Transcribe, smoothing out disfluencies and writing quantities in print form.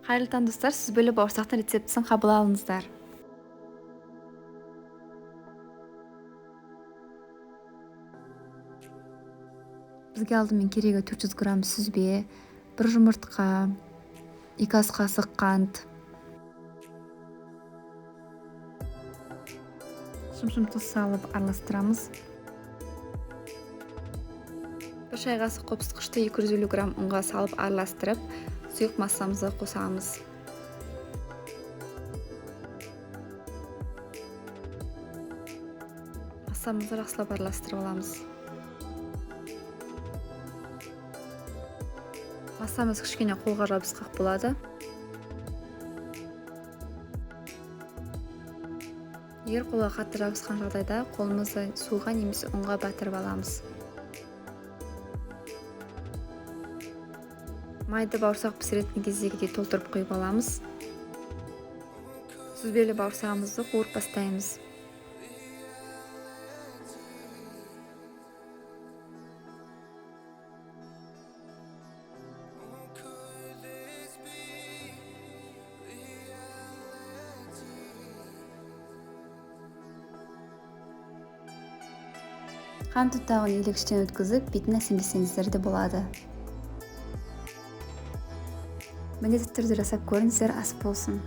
Қайырлы таң достар, сүзбелі бауырсақтың рецептісін қабыл алыңыздар. Бізге алдымен керегі 400 грамм сүзбе, 1 жұмыртқа, 2 ас қасық қант, шым-шым тұз салып араластырамыз. 1 шай қасық қопсытқышты 250 грамм ұнға салып араластырып, сұйық массамызды қосамыз. Массамызды жақсылап араластырып аламыз. Массамыз кішкене қолға жабысқақ болады. Егер қолға қатты жабысқан жағдайда қолымызды суға немесе ұнға батырып аламыз. Майды бауырсақ пісіретін кездегідей толтырып құйып аламыз. Сүзбелі бауырсағымызды қуырып бастаймыз. Қант ұнтағын иілгіштен өткізіп, бетін әсемдесеңіздер де болады. Міндетті түрде жасап көріңіздер, ас болсын.